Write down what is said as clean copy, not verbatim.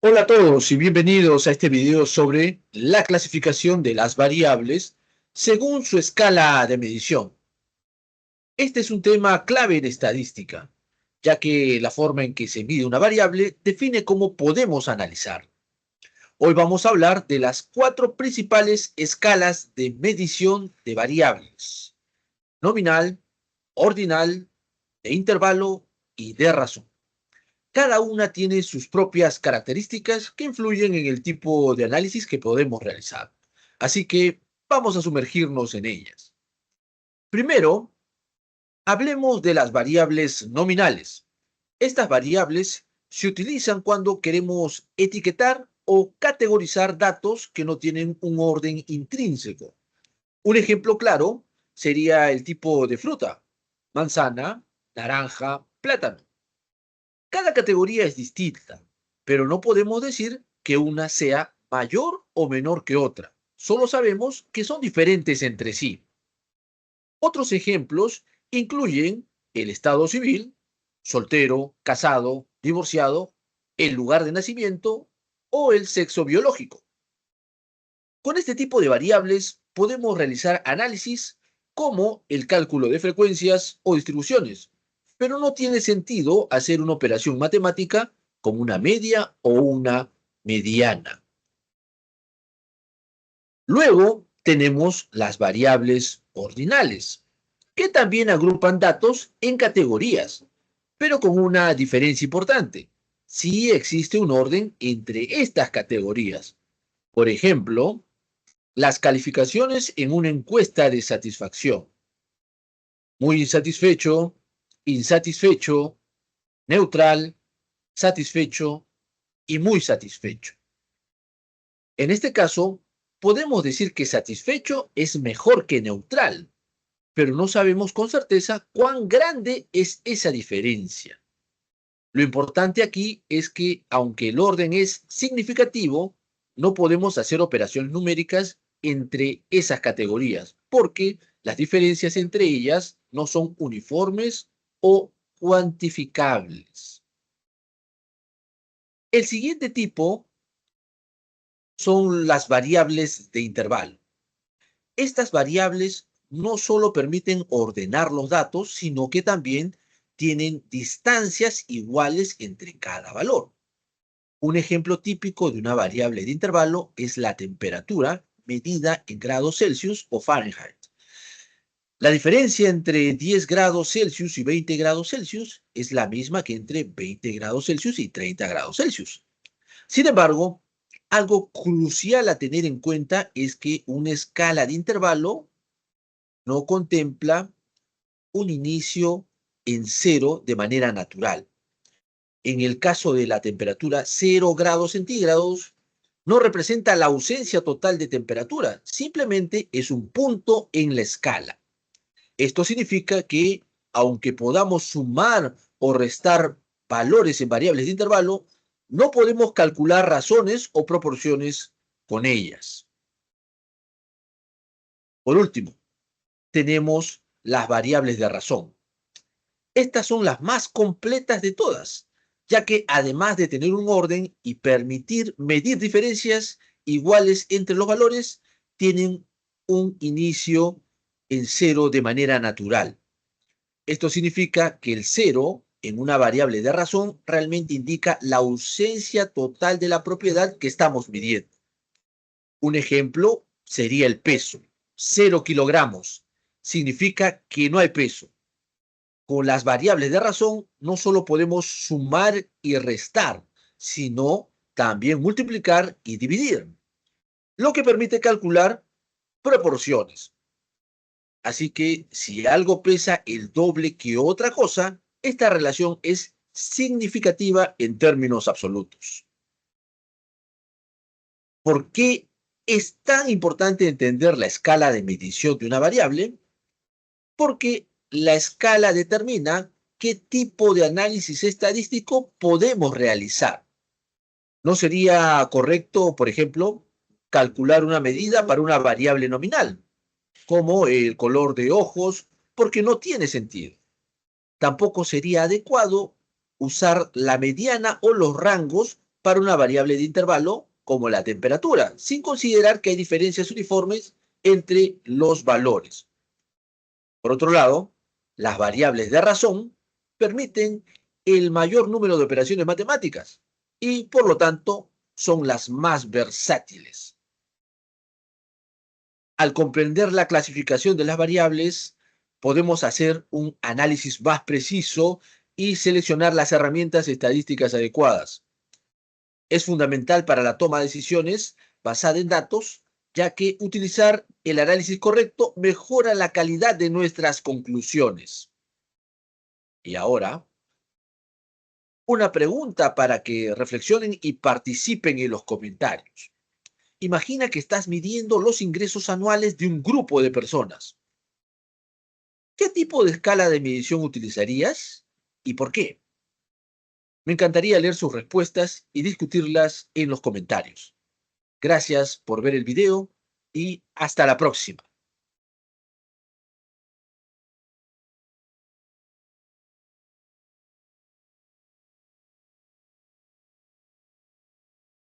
Hola a todos y bienvenidos a este video sobre la clasificación de las variables según su escala de medición. Este es un tema clave en estadística, ya que la forma en que se mide una variable define cómo podemos analizar. Hoy vamos a hablar de las cuatro principales escalas de medición de variables: nominal, ordinal, de intervalo y de razón. Cada una tiene sus propias características que influyen en el tipo de análisis que podemos realizar. Así que vamos a sumergirnos en ellas. Primero, hablemos de las variables nominales. Estas variables se utilizan cuando queremos etiquetar o categorizar datos que no tienen un orden intrínseco. Un ejemplo claro sería el tipo de fruta: manzana, naranja, plátano. Cada categoría es distinta, pero no podemos decir que una sea mayor o menor que otra. Solo sabemos que son diferentes entre sí. Otros ejemplos incluyen el estado civil: soltero, casado, divorciado, el lugar de nacimiento o el sexo biológico. Con este tipo de variables podemos realizar análisis como el cálculo de frecuencias o distribuciones, pero no tiene sentido hacer una operación matemática como una media o una mediana. Luego tenemos las variables ordinales, que también agrupan datos en categorías, pero con una diferencia importante: sí existe un orden entre estas categorías. Por ejemplo, las calificaciones en una encuesta de satisfacción: muy insatisfecho, insatisfecho, neutral, satisfecho y muy satisfecho. En este caso, podemos decir que satisfecho es mejor que neutral, pero no sabemos con certeza cuán grande es esa diferencia. Lo importante aquí es que, aunque el orden es significativo, no podemos hacer operaciones numéricas entre esas categorías, porque las diferencias entre ellas no son uniformes o cuantificables. El siguiente tipo son las variables de intervalo. Estas variables no solo permiten ordenar los datos, sino que también tienen distancias iguales entre cada valor. Un ejemplo típico de una variable de intervalo es la temperatura medida en grados Celsius o Fahrenheit. La diferencia entre 10 grados Celsius y 20 grados Celsius es la misma que entre 20 grados Celsius y 30 grados Celsius. Sin embargo, algo crucial a tener en cuenta es que una escala de intervalo no contempla un inicio en cero de manera natural. En el caso de la temperatura, 0 grados centígrados no representa la ausencia total de temperatura, simplemente es un punto en la escala. Esto significa que, aunque podamos sumar o restar valores en variables de intervalo, no podemos calcular razones o proporciones con ellas. Por último, tenemos las variables de razón. Estas son las más completas de todas, ya que además de tener un orden y permitir medir diferencias iguales entre los valores, tienen un inicio en cero de manera natural. Esto significa que el cero en una variable de razón realmente indica la ausencia total de la propiedad que estamos midiendo. Un ejemplo sería el peso: 0 kilogramos significa que no hay peso. Con las variables de razón no solo podemos sumar y restar, sino también multiplicar y dividir, lo que permite calcular proporciones. Así que si algo pesa el doble que otra cosa, esta relación es significativa en términos absolutos. ¿Por qué es tan importante entender la escala de medición de una variable? Porque la escala determina qué tipo de análisis estadístico podemos realizar. No sería correcto, por ejemplo, calcular una medida para una variable nominal, como el color de ojos, porque no tiene sentido. Tampoco sería adecuado usar la mediana o los rangos para una variable de intervalo como la temperatura, sin considerar que hay diferencias uniformes entre los valores. Por otro lado, las variables de razón permiten el mayor número de operaciones matemáticas y, por lo tanto, son las más versátiles. Al comprender la clasificación de las variables, podemos hacer un análisis más preciso y seleccionar las herramientas estadísticas adecuadas. Es fundamental para la toma de decisiones basada en datos, ya que utilizar el análisis correcto mejora la calidad de nuestras conclusiones. Y ahora, una pregunta para que reflexionen y participen en los comentarios. Imagina que estás midiendo los ingresos anuales de un grupo de personas. ¿Qué tipo de escala de medición utilizarías y por qué? Me encantaría leer sus respuestas y discutirlas en los comentarios. Gracias por ver el video y hasta la próxima.